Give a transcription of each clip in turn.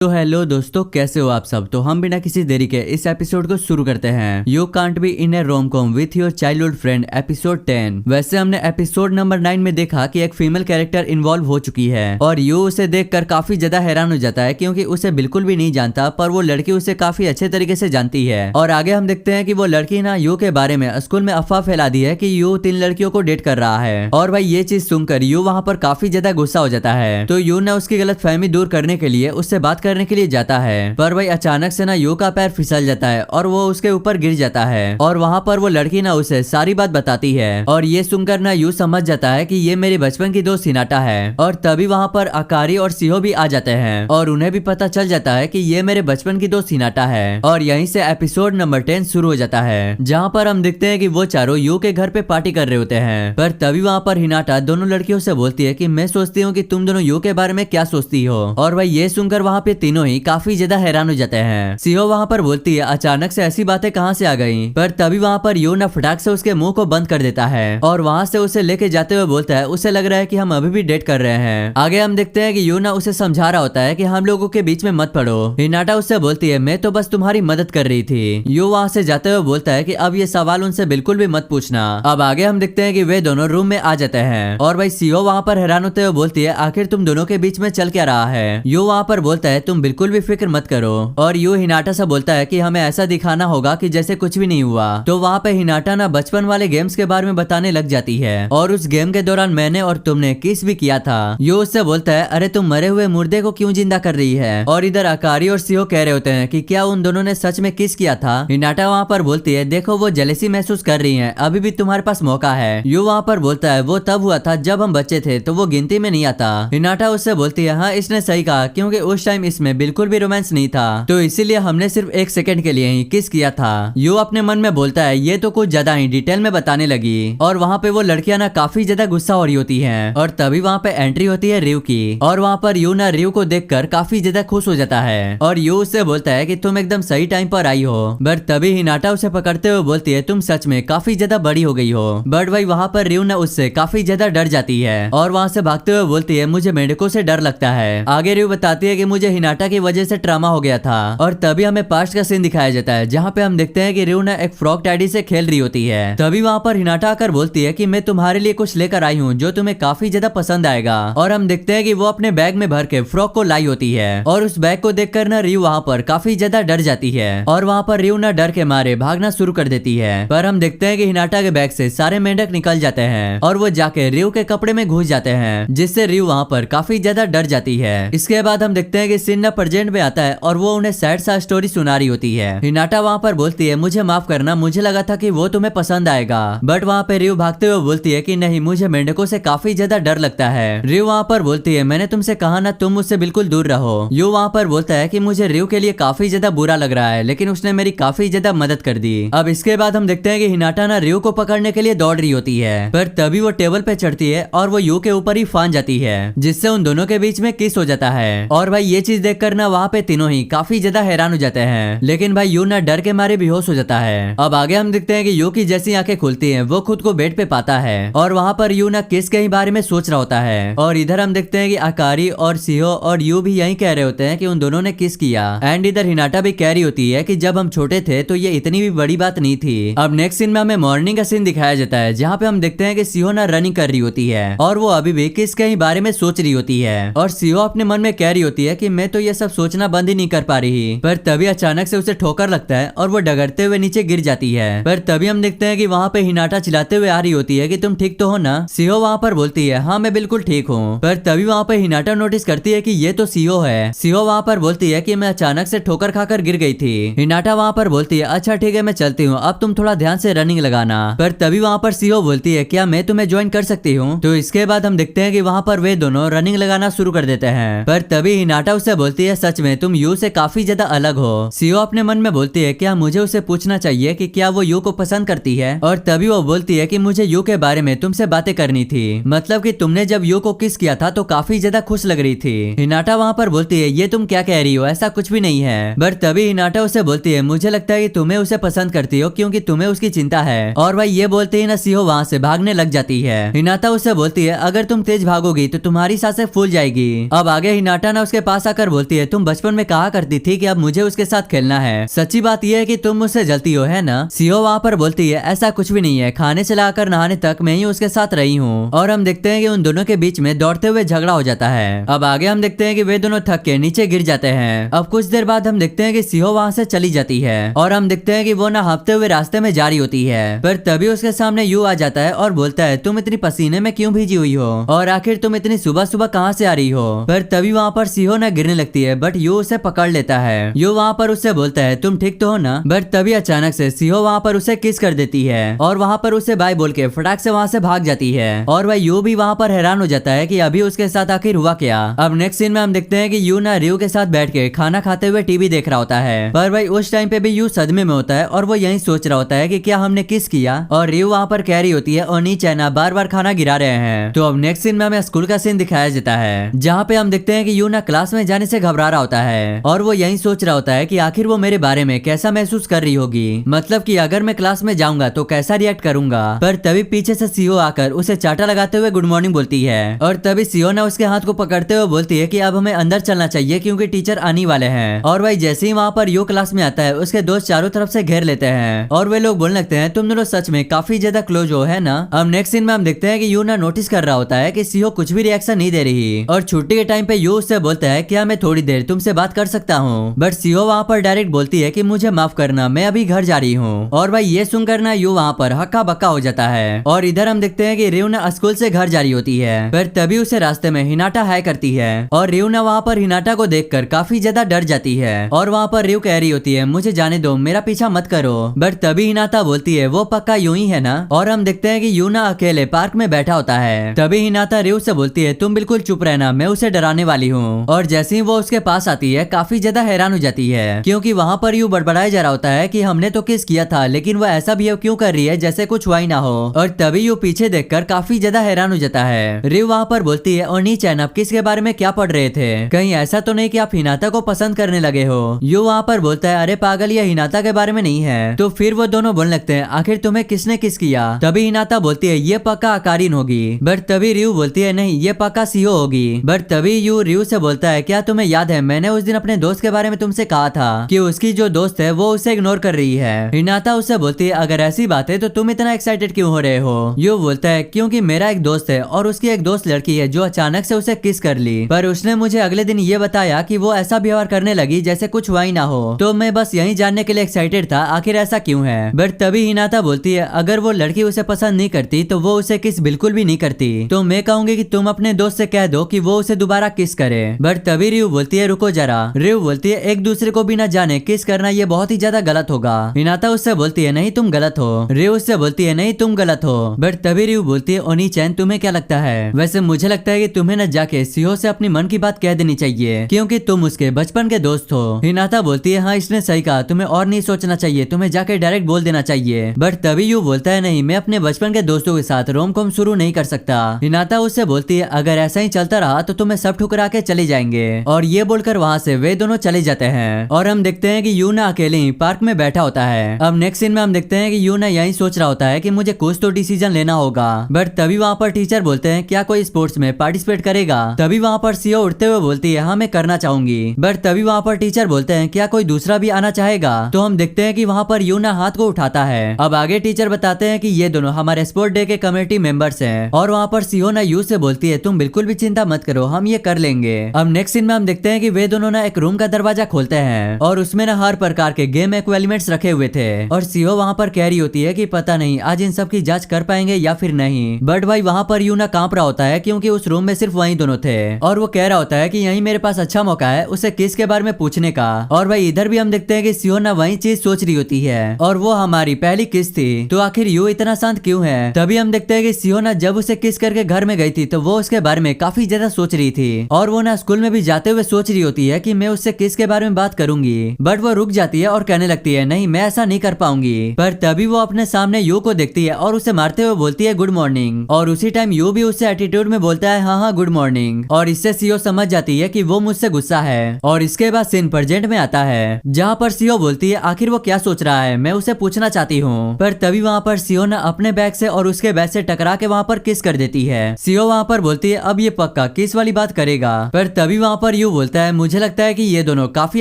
तो हेलो दोस्तों, कैसे हो आप सब। तो हम बिना किसी देरी के इस एपिसोड को शुरू करते हैं। You can't be in A rom com with your childhood friend episode 10। वैसे हमने एपिसोड नंबर 9 में देखा कि एक फीमेल कैरेक्टर इन्वॉल्व हो चुकी है और यू उसे देखकर काफी ज्यादा हैरान हो जाता है क्योंकि उसे बिल्कुल भी नहीं जानता, पर वो लड़की उसे काफी अच्छे तरीके से जानती है। और आगे हम देखते हैं कि वो लड़की ना यू के बारे में स्कूल में अफवाह फैला दी है कि यू 3 लड़कियों को डेट कर रहा है। और भाई ये चीज सुनकर यू वहाँ पर काफी ज्यादा गुस्सा हो जाता है। तो यू ने उसकी गलतफहमी दूर करने के लिए उससे बात करने के लिए जाता है, पर भाई अचानक से ना यू का पैर फिसल जाता है और वो उसके ऊपर गिर जाता है। और वहाँ पर वो लड़की ना उसे सारी बात बताती है और ये सुनकर ना यू समझ जाता है कि ये मेरी बचपन की दोस्त हिनाटा है। और तभी वहाँ पर अकारी और सिहो भी आ जाते हैं और उन्हें भी पता चल जाता है कि ये मेरे बचपन की दोस्त हिनाटा है। और यहीं से एपिसोड नंबर 10 शुरू हो जाता है, जहाँ पर हम देखते हैं कि वो चारों यू के घर पे पार्टी कर रहे होते हैं। पर तभी वहाँ पर हिनाटा दोनों लड़कियों से बोलती है कि मैं सोचती हूँ कि तुम दोनों यू के बारे में क्या सोचती हो। और भाई ये सुनकर वहाँ पे तीनों ही काफी ज्यादा हैरान हो जाते हैं। सिहो वहाँ पर बोलती है अचानक से ऐसी बातें कहाँ से आ गई। पर तभी वहाँ पर यू ना फटाक से उसके मुंह को बंद कर देता है और वहाँ से उसे लेके जाते हुए बोलता है उसे लग रहा है कि हम अभी भी डेट कर रहे हैं। आगे हम देखते हैं कि यू ना उसे समझा रहा होता है कि हम लोगों के बीच में मत पड़ो। हिनाटा उससे बोलती है मैं तो बस तुम्हारी मदद कर रही थी। यू वहाँ से जाते हुए बोलता है कि अब ये सवाल उनसे बिल्कुल भी मत पूछना। अब आगे हम देखते हैं कि वे दोनों रूम में आ जाते हैं और भाई सिहो वहाँ पर हैरान होते हुए बोलती है आखिर तुम दोनों के बीच में चल क्या रहा है। यू वहाँ पर बोलता है तुम बिल्कुल भी फिक्र मत करो। और यू हिनाटा से बोलता है कि हमें ऐसा दिखाना होगा कि जैसे कुछ भी नहीं हुआ। तो वहाँ पे हिनाटा ना बचपन वाले गेम्स के बारे में बताने लग जाती है और उस गेम के दौरान मैंने और तुमने किस भी किया था। यू उससे बोलता है अरे तुम मरे हुए मुर्दे को क्यों जिंदा कर रही है। और इधर अकारी और सिहो कह रहे होते हैं कि क्या उन दोनों ने सच में किस किया था। हिनाटा वहाँ पर बोलती है देखो वो जेलेसी महसूस कर रही है, अभी भी तुम्हारे पास मौका है। यू वहाँ पर बोलता है वो तब हुआ था जब हम बच्चे थे, तो वो गिनती में नहीं आता। हिनाटा उससे बोलती है हाँ इसने सही कहा, क्योंकि उस टाइम इसमें बिल्कुल भी रोमांस नहीं था, तो इसीलिए हमने सिर्फ 1 सेकंड के लिए ही किस किया था। यू अपने मन में बोलता है ये तो कुछ ज्यादा ही डिटेल में बताने लगी। और वहाँ पे वो लड़कियां ना काफी ज्यादा गुस्सा हो रही होती हैं। और तभी वहाँ पे एंट्री होती है रिव की और वहाँ पर यू ना रिव को देखकर काफी ज्यादा खुश हो जाता है और यू उससे बोलता है कि तुम एकदम सही टाइम पर आई हो। बट तभी हिनाटा उसे पकड़ते हुए बोलती है तुम सच में काफी ज्यादा बड़ी हो गई हो। बट भाई वहाँ पर रिव ना उससे काफी ज्यादा डर जाती है और वहाँ से भागते हुए बोलती है मुझे मेंढकों से डर लगता है। आगे रिव बताती है कि मुझे हिनाटा की वजह से ट्रामा हो गया था। और तभी हमें पास्ट का सीन दिखाया जाता है जहाँ पे हम देखते हैं कि रिव ना एक फ्रॉग डैडी से खेल रही होती है। तभी वहाँ पर हिनाटा आकर बोलती है कि मैं तुम्हारे लिए कुछ लेकर आई हूँ जो तुम्हें काफी ज्यादा पसंद आएगा। और हम देखते हैं कि वो अपने बैग में भर के फ्रॉग को लाई होती है और उस बैग को देखकर ना रिव वहाँ पर काफी ज्यादा डर जाती है और वहाँ पर रिव ना डर के मारे भागना शुरू कर देती है। पर हम देखते हैं कि हिनाटा के बैग से सारे मेंढक निकल जाते हैं और वो जाके रिव के कपड़े में घुस जाते हैं, जिससे रिव वहाँ पर काफी ज्यादा डर जाती है। इसके बाद हम देखते हैं कि सिन ना प्रेजेंट में आता है और वो उन्हें सैड सा स्टोरी सुना रही होती है। हिनाटा वहाँ पर बोलती है मुझे माफ करना, मुझे लगा था कि वो तुम्हें पसंद आएगा। बट वहाँ पे रिव भागते हुए बोलती है कि नहीं, मुझे मेंढकों से काफी ज्यादा डर लगता है। रिव वहाँ पर बोलती है मैंने तुमसे कहा ना तुम मुझसे बिल्कुल दूर रहो। यू वहाँ पर बोलता है कि मुझे रिव के लिए काफी ज्यादा बुरा लग रहा है, लेकिन उसने मेरी काफी ज्यादा मदद कर दी। अब इसके बाद हम देखते हैं कि हिनाटा ना रिव को पकड़ने के लिए दौड़ रही होती है, पर तभी वो टेबल पे चढ़ती है और वो यू के ऊपर ही फान जाती है, जिससे उन दोनों के बीच में किस हो जाता है। और भाई ये चीज देखकर ना वहाँ पे तीनों ही काफी ज्यादा हैरान हो जाते हैं, लेकिन भाई यू ना डर के मारे बेहोश हो जाता है। अब आगे हम देखते हैं कि यू की जैसी आंखें खुलती हैं, वो खुद को बेड पे पाता है और वहाँ पर यू ना किस के ही बारे में सोच रहा होता है। और इधर हम देखते हैं कि अकारी और सिहो और यू भी यही कह रहे होते हैं कि उन दोनों ने किस किया। एंड इधर हिनाटा भी कह रही होती है कि जब हम छोटे थे तो ये इतनी भी बड़ी बात नहीं थी। अब नेक्स्ट सीन में हमें मॉर्निंग का सीन दिखाया जाता है, जहाँ पे हम देखते हैं कि सिहो ना रनिंग कर रही होती है और वो अभी भी किस के ही बारे में सोच रही होती है। और सिहो अपने मन में कह रही होती है कि मैं तो ये सब सोचना बंद ही नहीं कर पा रही। पर तभी अचानक से उसे ठोकर लगता है और वो डगरते हुए नीचे गिर जाती है। पर तभी हम देखते हैं कि वहाँ पे हिनाटा चिल्लाते हुए आ रही होती है कि तुम ठीक तो हो ना। सिहो वहाँ पर बोलती है हाँ मैं बिल्कुल ठीक हूँ। पर तभी वहाँ पे हिनाटा नोटिस करती है कि ये तो सिहो है। सिहो वहाँ पर बोलती है कि मैं अचानक से ठोकर खाकर गिर गई थी। हिनाटा वहाँ पर बोलती है अच्छा ठीक है मैं चलती हूँ, अब तुम थोड़ा ध्यान से रनिंग लगाना। पर तभी वहाँ पर सिहो बोलती है क्या मैं तुम्हें ज्वाइन कर सकती हूँ। तो इसके बाद हम देखते हैं कि वहाँ पर वे दोनों रनिंग लगाना शुरू कर देते हैं। पर तभी हिनाटा उससे बोलती है सच में तुम यू से काफी ज्यादा अलग हो। सिहो अपने मन में बोलती है क्या मुझे उसे पूछना चाहिए कि क्या वो यू को पसंद करती है। और तभी वो बोलती है कि मुझे यू के बारे में तुमसे बातें करनी थी, मतलब कि तुमने जब यू को किस किया था तो काफी ज्यादा खुश लग रही थी। हिनाटा वहाँ पर बोलती है ये तुम क्या कह रही हो, ऐसा कुछ भी नहीं है। बट तभी हिनाटा उसे बोलती है मुझे लगता है कि तुम्हें उसे पसंद करती हो क्योंकि तुम्हें उसकी चिंता है। और भाई ये बोलते ही ना सिहो वहाँ से भागने लग जाती है। हिनाटा उससे बोलती है अगर तुम तेज भागोगी तो तुम्हारी सांसें फूल जाएगी। अब आगे हिनाटा ना उसके पास आकर बोलती है तुम बचपन में कहा करती थी कि अब मुझे उसके साथ खेलना है, सच्ची बात यह है कि तुम मुझसे जलती हो, है ना? सीहो वहाँ पर बोलती है ऐसा कुछ भी नहीं है, खाने से लाकर नहाने तक मैं ही उसके साथ रही हूँ। और हम देखते हैं कि उन दोनों के बीच में दौड़ते हुए झगड़ा हो जाता है। अब आगे हम देखते हैं कि वे दोनों थक के नीचे गिर जाते हैं। अब कुछ देर बाद हम देखते हैं कि सीहो वहाँ से चली जाती है और हम देखते हैं कि वो ना हाँफते हुए रास्ते में जा रही होती है, पर तभी उसके सामने यू आ जाता है और बोलता है तुम इतनी पसीने में क्यों भीजी हुई हो और आखिर तुम इतनी सुबह सुबह कहाँ से आ रही हो? पर तभी वहाँ पर सीहो ना गिरने लगती है, बट यू उसे पकड़ लेता है। यू वहाँ पर उससे बोलता है तुम ठीक तो हो ना? बट तभी अचानक से सीहो वहाँ पर उसे किस कर देती है और वहाँ पर उसे बाय बोल के फटाक से वहाँ से भाग जाती है। और वह यू भी वहाँ पर हैरान हो जाता है कि अभी उसके साथ आखिर हुआ क्या। अब नेक्स्ट सीन में हम देखते हैं कि यू ना रियो के साथ बैठ के खाना खाते हुए टीवी देख रहा होता है, पर भाई उस टाइम पे भी यू सदमे में होता है और वो यही सोच रहा होता है कि क्या हमने किस किया। और रियो वहाँ पर कह रही होती है और नीचे ना बार बार खाना गिरा रहे हैं। तो अब नेक्स्ट सीन में हमें स्कूल का सीन दिखाया जाता है, जहाँ पे हम देखते हैं कि यू ना क्लास में जाने से घबरा रहा होता है और वो यही सोच रहा होता है कि आखिर वो मेरे बारे में कैसा महसूस कर रही होगी, मतलब कि अगर मैं क्लास में जाऊंगा तो कैसा रिएक्ट करूंगा। पर तभी पीछे से सीओ आकर उसे चाटा लगाते हुए गुड मॉर्निंग बोलती है और तभी सीओ ना उसके हाथ को पकड़ते हुए बोलती है कि अब हमें अंदर चलना चाहिए क्योंकि टीचर आने वाले हैं। और भाई जैसे ही वहाँ पर यू क्लास में आता है उसके दोस्त चारों तरफ से घेर लेते हैं और वे लोग बोलने लगते हैं तुम दोनों सच में काफी ज्यादा क्लोज हो, है ना? अब नेक्स्ट सीन में हम देखते हैं कि यू ना नोटिस कर रहा होता है कि सीओ कुछ भी रिएक्शन नहीं दे रही और छुट्टी के टाइम पे यू उससे बोलता है क्या मैं थोड़ी देर तुमसे बात कर सकता हूँ? बट सीओ वहाँ पर डायरेक्ट बोलती है कि मुझे माफ करना, मैं अभी घर जा रही हूँ। और भाई ये सुनकर ना यू वहाँ पर हक्का बक्का हो जाता है। और इधर हम देखते हैं कि रियो ना स्कूल से घर जा रही होती है, पर तभी उसे रास्ते में हिनाटा हाय करती है और रियो ना वहाँ पर हिनाटा को देखकर काफी ज्यादा डर जाती है और वहाँ पर रियो कह रही होती है मुझे जाने दो, मेरा पीछा मत करो। बट तभी हिनाटा बोलती है वो पक्का यूं ही है ना? और हम देखते हैं कि यू ना अकेले पार्क में बैठा होता है। तभी हिनाटा रियो से बोलती है तुम बिल्कुल चुप रहना, मैं उसे डराने वाली हूँ। और जैसे ही वो उसके पास आती है काफी ज्यादा हैरान हो जाती है क्योंकि वहाँ पर यू बड़बड़ाया जा रहा होता है कि हमने तो किस किया था, लेकिन वो ऐसा बिहेव क्यों कर रही है जैसे कुछ हुआ ही ना हो। और तभी यू पीछे देखकर काफी ज्यादा हैरान हो जाता है। रियो वहाँ पर बोलती है और नीचैन आप किसके बारे में क्या पढ़ रहे थे? कहीं ऐसा तो नहीं कि आप हिनाटा को पसंद करने लगे हो? यू वहाँ पर बोलता है अरे पागल, ये हिनाटा के बारे में नहीं है। तो फिर वो दोनों बोलने लगते हैं आखिर तुम्हें किसने किस किया? तभी हिनाटा बोलती है ये पक्का अकारिन होगी। बट तभी रियो बोलती है नहीं, ये पक्का सीओ होगी। बट तभी यू रियो से बोलता है क्या तुम्हें याद है मैंने उस दिन अपने दोस्त के बारे में तुमसे कहा था कि उसकी जो दोस्त है वो उसे इग्नोर कर रही है। हिनाटा उससे बोलती है अगर ऐसी बात है तो तुम इतना एक्साइटेड क्यों हो रहे हो? यू बोलता है क्योंकि मेरा एक दोस्त है और उसकी एक दोस्त लड़की है जो अचानक से उसे किस कर ली, पर उसने मुझे अगले दिन ये बताया कि वो ऐसा व्यवहार करने लगी जैसे कुछ हुआ ही ना हो। तो मैं बस यही जानने के लिए एक्साइटेड था आखिर ऐसा क्यों है। बट तभी हिनाटा बोलती है अगर वो लड़की उसे पसंद नहीं करती तो वो उसे किस बिल्कुल भी नहीं करती, तो मैं कहूंगी कि तुम अपने दोस्त से कह दो कि वो उसे दोबारा किस करे। बट तभी रियो बोलती है रुको जरा। रियो बोलती है एक दूसरे को बिना जाने किस करना ये बहुत ही ज्यादा गलत होगा। हिनाटा उससे बोलती है नहीं तुम गलत हो। रियो उससे बोलती है नहीं तुम गलत हो। बट तभी रियो बोलती है ओनी चैन तुम्हें क्या लगता है? वैसे मुझे लगता है कि तुम्हें न जाके सीहो से अपनी मन की बात कह देनी चाहिए क्योंकि तुम उसके बचपन के दोस्त हो। हिनाटा बोलती है हाँ इसने सही कहा, तुम्हें और नहीं सोचना चाहिए, तुम्हें जाके डायरेक्ट बोल देना चाहिए। बट तभी यू बोलता है नहीं, मैं अपने बचपन के दोस्तों के साथ रोम कॉम शुरू नहीं कर सकता। हिनाटा उससे बोलती है अगर ऐसा ही चलता रहा तो तुम्हें सब ठुकरा के चले जाएंगे। और ये बोलकर वहाँ से वे दोनों चले जाते हैं और हम देखते हैं कि यू ना अकेले ही पार्क में बैठा होता है। अब नेक्स्ट सीन में हम देखते हैं कि यू ना यही सोच रहा होता है कि मुझे कुछ तो डिसीजन लेना होगा। बट तभी वहाँ पर टीचर बोलते हैं क्या कोई स्पोर्ट्स में पार्टिसिपेट करेगा? तभी वहाँ पर सीओ उठते हुए बोलती है हाँ मैं करना चाहूंगी। बट तभी वहाँ पर टीचर बोलते हैं क्या कोई दूसरा भी आना चाहेगा? तो हम देखते हैं कि वहाँ पर यू ना हाथ को उठाता है। अब आगे टीचर बताते हैं कि ये दोनों हमारे स्पोर्ट डे के कमेटी मेंबर्स हैं। और वहाँ पर सीओ ना यू से बोलती है तुम बिल्कुल भी चिंता मत करो, हम ये कर लेंगे। अब नेक्स्ट सीन में हम देखते हैं कि वे दोनों ना एक रूम का दरवाजा खोलते हैं और उसमें ना हर प्रकार के गेम एक्वेलिमेंट्स रखे हुए थे। और सीओ वहाँ पर कह रही होती है कि पता नहीं आज इन सब की जांच कर पाएंगे या फिर नहीं। बट भाई वहाँ पर यू ना कांप रहा होता है क्योंकि उस रूम में सिर्फ वही दोनों थे और वो कह रहा होता है कि यही मेरे पास अच्छा मौका है उसे किस के बारे में पूछने का। और भाई इधर भी हम देखते हैं कि सीओ ना वही चीज सोच रही होती है और वो हमारी पहली किस थी, तो आखिर यू इतना शांत क्यों है? तभी हम देखते हैं कि सीओ ना जब उसे किस करके घर में गई थी तो वो उसके बारे में काफी ज्यादा सोच रही थी और वो ना स्कूल में भी जाते हुए सोच रही होती है कि मैं उससे किस के बारे में बात करूंगी। बट वो रुक जाती है और कहने लगती है नहीं मैं ऐसा नहीं कर पाऊंगी। पर तभी वो अपने सामने यू को देखती है और उसे मारते हुए बोलती है गुड मॉर्निंग। और उसी टाइम यू भी उससे एटीट्यूड में बोलता है हाँ हाँ गुड मॉर्निंग। और इससे सीओ समझ जाती है कि वो मुझसे गुस्सा है। और इसके बाद सीन प्रेजेंट में आता है जहाँ पर सीओ बोलती है आखिर वो क्या सोच रहा है, मैं उसे पूछना चाहती हूँ। पर तभी वहाँ पर सीओ ना अपने बैग से और उसके बैग से टकरा के वहाँ पर किस कर देती है। सीओ वहाँ पर बोलती है अब ये पक्का किस वाली बात करेगा। पर तभी वहाँ पर यू बोलता है मुझे लगता है कि ये दोनों काफी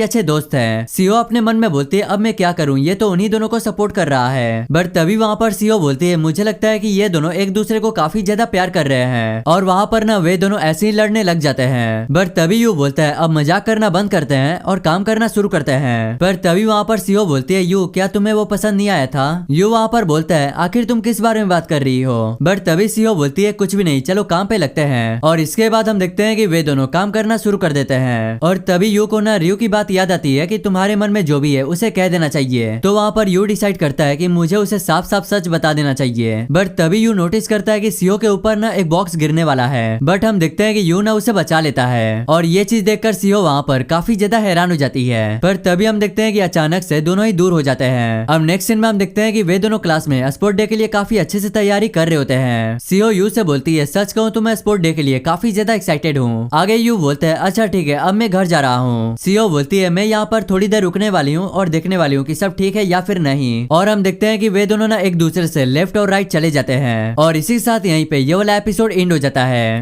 अच्छे दोस्त हैं। सीओ अपने मन में बोलती है अब मैं क्या करूं, ये तो उन्हीं दोनों को सपोर्ट कर रहा है। बट तभी वहाँ पर सीओ बोलती है मुझे लगता है कि ये दोनों एक दूसरे को काफी ज्यादा प्यार कर रहे हैं। और वहाँ पर ना वे दोनों ऐसे ही लड़ने लग जाते हैं। बट तभी यू बोलता है अब मजाक करना बंद करते हैं और काम करना शुरू करते हैं। पर तभी वहाँ पर सीओ बोलती है यू क्या तुम्हें वो पसंद नहीं आया था। यू वहाँ पर बोलता है आखिर तुम किस बारे में बात कर रही हो। बट तभी सीओ बोलती है कुछ भी नहीं, चलो काम पे लगते हैं। और इसके बाद हम देखते हैं कि वे दोनों काम करना शुरू कर देते हैं। और तभी यू को ना रियो की बात याद आती है कि तुम्हारे मन में जो भी है उसे कह देना चाहिए। तो वहाँ पर यू डिसाइड करता है कि मुझे उसे साफ साफ सच बता देना चाहिए। बट तभी यू नोटिस करता है कि सीओ के ऊपर ना एक बॉक्स गिरने वाला है। बट हम देखते हैं कि यू ना उसे बचा लेता है। और ये चीज देखकर सीओ वहाँ पर काफी ज्यादा हैरान हो जाती है। पर तभी हम देखते हैं कि अचानक से दोनों ही दूर हो जाते हैं। अब नेक्स्ट सीन में हम देखते हैं कि वे दोनों क्लास में स्पोर्ट डे के लिए काफी अच्छे से तैयारी कर रहे होते हैं। सीओ यू से बोलती है सच कहूँ तो मैं स्पोर्ट डे के लिए काफी ज्यादा एक्साइटेड हूँ। आगे यू बोलते हैं अच्छा ठीक है अब मैं घर जा रहा हूँ। सीओ बोलती है मैं यहाँ पर थोड़ी देर रुकने वाली हूँ और देखने वाली हूँ कि सब ठीक है या फिर नहीं। और हम देखते हैं कि वे दोनों ना एक दूसरे से लेफ्ट और राइट चले जाते हैं। और इसी के साथ यहीं पे ये वाला एपिसोड एंड हो जाता है।